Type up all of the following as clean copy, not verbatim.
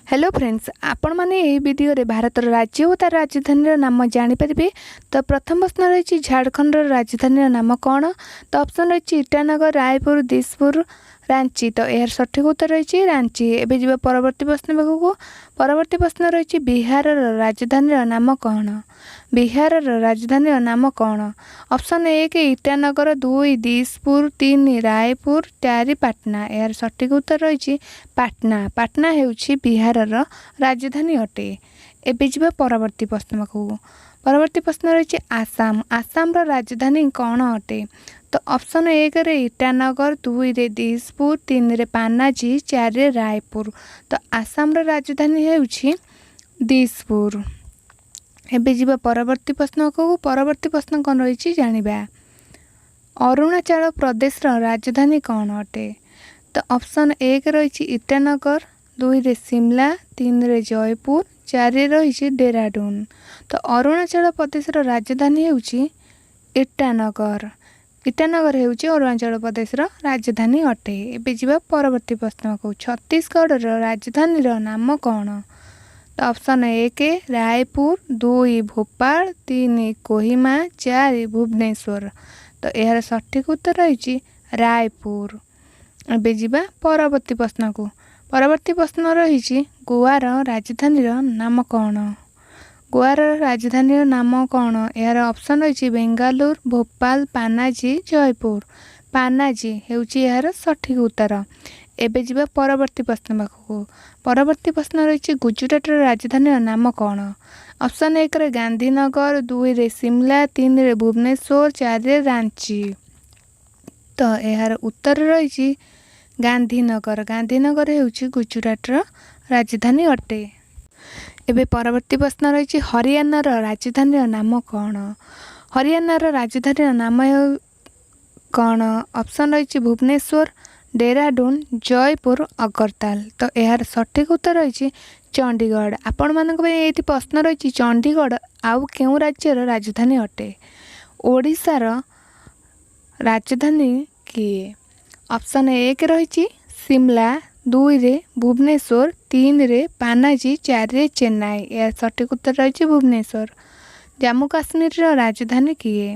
Hello friends, आपण मैंने यही वीडियो रे भारत राज्य और तार राजधानी नाम जानीपर। तो प्रथम प्रश्न रही झारखंड राजधानी नाम कौन। तो ऑप्शन रही ईटानगर, रायपुर, दिसपुर, रांची। तो यार सठिक उत्तर रही रांची। एवं जी परवर्ती प्रश्न पाखक। परवर्ती प्रश्न रही बिहार राजधानी नाम कौन। बिहार राजधानी नाम कौन। ऑप्शन 1 ईटानगर, 2 दिसपुर, 3 रायपुर, 4 पाटना। यार सठिक उत्तर रही पाटना। पाटना ହେଉଛି बिहार राजधानी अटे। एवं जी परवर्ती प्रश्न पाखक। परवर्ती प्रश्न रही आसाम। आसाम राजधानी कौन अटे। तो ऑप्शन 1 ईटानगर, 2 दिसपुर, 3 पानाजी, 4 रायपुर। तो आसाम राजधानी ହେଉଛି दिसपुर। एवं जी परवर्ती प्रश्न को। परवर्ती प्रश्न कौन रही जानिबा। अरुणाचल प्रदेश राजधानी कौन अटे। तो ऑप्शन 1 रही ईटानगर, 2 शिमला, 3 जयपुर, 4 रही डेराडून। तो अरुणाचल प्रदेश राजधानी ହେଉଛି ईटानगर। ईटानगर ହେଉଛି अरुणाचल प्रदेश राजधानी अटे। एवं जी परवर्ती प्रश्न को। छत्तीसगढ़ राजधानी नाम कौन। तो ऑप्शन 1 रायपुर, 2 भोपाल, 3 कोहिमा, 4 भुवनेश्वर। तो यार सठिक उत्तर रही रायपुर। एवं जी परवर्ती प्रश्न को। परवर्ती प्रश्न रही गोवार राजधानी नाम कौन। गोवार राजधानी नाम कौन। यार ऑप्शन रही बेंगालुरु, भोपाल, पानाजी, जयपुर। पानाजी ହେଉଛି यार सठिक उत्तर। एवं जी परवर्ती प्रश्न पाखक। परवर्ती प्रश्न रही गुजरात राजधानी नाम कौन। ऑप्शन 1 गांधीनगर, 2 शिमला, 3 भुवनेश्वर, 4 रांची। तो यार उत्तर रही गांधीनगर। गांधीनगर ହେଉଛି गुजरात राजधानी अटे। एवं परवर्ती प्रश्न रही हरियाणा राजधानी नाम कौन। हरियाणा राजधानी नाम कौन। ऑप्शन रही भुवनेश्वर, डेराडून, जयपुर, अगरताल। तो यार सठिक उत्तर रही चंडीगढ़। आपण मानक ये प्रश्न रही चंडीगढ़ आउ केउं राज्यर राजधानी अटे। ओडिशार राजधानी किए। ऑप्शन 1 रही शिमला, 2 भुवनेश्वर, 3 पानाजी, 4 चेन्नई। यार सठिक उत्तर रही भुवनेश्वर। जम्मू काश्मीर राजधानी किए।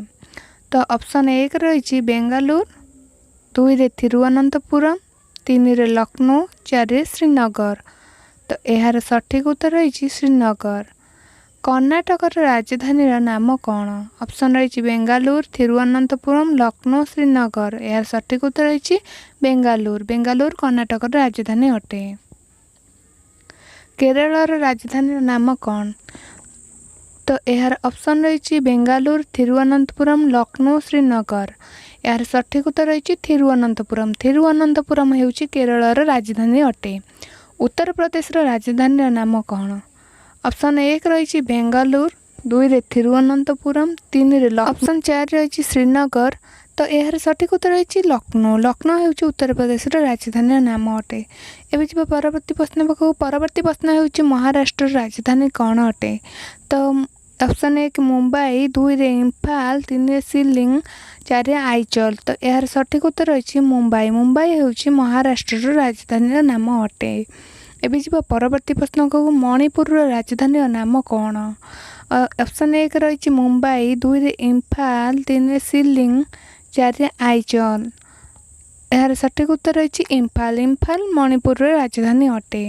तो ऑप्शन 1 रही बेंगालुरु, 2 तिरुवनंतपुरम, 3 लखनऊ, 4 श्रीनगर। तो यार सठिक उत्तर रही श्रीनगर। कर्नाटक राजधानी नाम कौन। ऑप्शन रही बेंगालुरु, तिरुवनंतपुरम, लखनऊ, श्रीनगर। यार सठिक उत्तर रही बेंगालुरु। बेंगालुरु कर्नाटक राजधानी अटे। केरल राजधानी नाम कौन। तो यार ऑप्शन रही बेंगालुरु, तिरुवनंतपुरम, लखनऊ, श्रीनगर। यार सठिक उत्तर रही तिरुवनंतपुरम। तिरुवनंतपुरम ହେଉଛି केरल राजधानी अटे। उत्तर प्रदेश राजधानी नाम कौन। ऑप्शन 1 रही बेंगालुरु, 2 तिरुवनंतपुरम, 3 ऑप्शन 4 रही श्रीनगर। तो यार सठिक उत्तर रही लखनऊ। लखनऊ ହେଉଛି उत्तर प्रदेश राजधानी नाम अटे। एवं जी परवर्ती प्रश्न पाखक। परवर्ती प्रश्न ହେଉଛି महाराष्ट्र राजधानी कौन अटे। तो ऑप्शन 1 मुंबई, 2 इम्फाल, 3 शिलिंग, 4 आइजल। तो यार सठिक उत्तर रही मुंबई। मुंबई ହେଉଛି महाराष्ट्र राजधानी नाम अटे। एवं जी परवर्ती प्रश्न को। मणिपुर राजधानी नाम कौन। ऑप्शन 1 रही मुंबई, 2 इम्फाल, 3 शिलिंग, 4 आइजल। यार सठिक उत्तर रही इम्फाल। इम्फाल मणिपुर राजधानी अटे।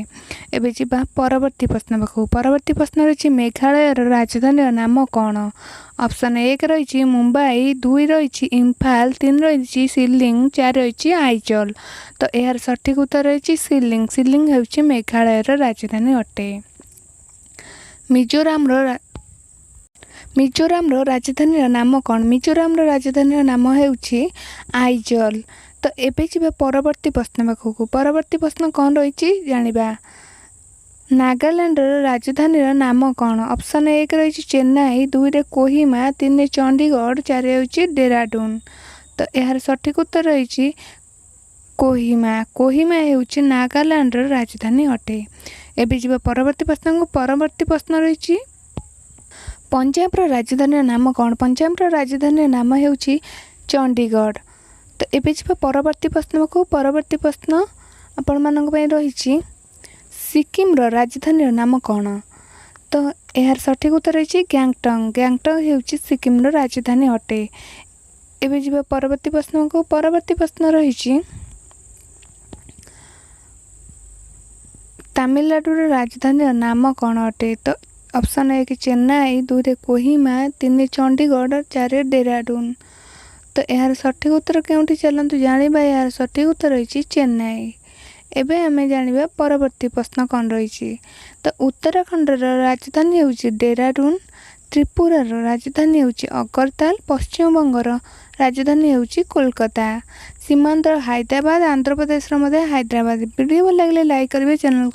एवं जी परवर्ती प्रश्न पाखक। परवर्ती प्रश्न रही मेघालय राजधानी नाम कौन। ऑप्शन 1 रही मुंबई, 2 रही इम्फाल, 3 रही शिलिंग, 4 रही आइजल। तो यार सठिक उत्तर रही शिलिंग। शिलिंग ହେଉଛି मेघालय राजधानी अटे। मिजोराम राजधानी नाम कौन। मिजोराम राजधानी नाम ହେଉଛି आइजल। तो एवं जी परवर्ती प्रश्न पाखक। परवर्ती प्रश्न कौन रही जानिबा। नागालैंड राजधानी नाम कौन। ऑप्शन 1 रही चेन्नई, 2 कोहिमा, 3 चंडीगढ़, 4 ହେଉଛି डेराडून। तो यार सठिक उत्तर रही कोहिमा। कोहिमा ହେଉଛି नागालैंड राजधानी अटे। एवं जी परवर्ती प्रश्न को। परवर्ती प्रश्न रही पंजाब राजधानी नाम कौन। पंजाब राजधानी नाम ହେଉଛି चंडीगढ़। तो एवं जी परवर्ती प्रश्न को। परवर्ती प्रश्न आपण मानक रही सिक्किमर राजधानी नाम कौन? तो यार सठिक उत्तर रही ग्यांगटक। ग्यांगटक ହେଉଛି सिक्किमर राजधानी अटे। एबे जीवा परवर्ती प्रश्न को। परवर्ती प्रश्न रही तमिलनाडु राजधानी नाम कौन अटे? तो ऑप्शन 1 चेन्नई, 2 कोहिमा, 3 चंडीगढ़, 4 डेहराडून। तो यार सठिक उत्तर केउंठी चलतु जानिबा। यार सठिक उत्तर रही चेन्नई। एबे आमे जानिबा परवर्ती प्रश्न कौन रही। तो उत्तराखंड राजधानी होउची डेहराडून, त्रिपुरार राजधानी होउची अगरताल, पश्चिम बंगर राजधानी होउची कोलकाता, सीमांचल हैदराबाद, आंध्र प्रदेश हैदराबाद। वीडियो भल लगे लाइक करेंगे, चैनल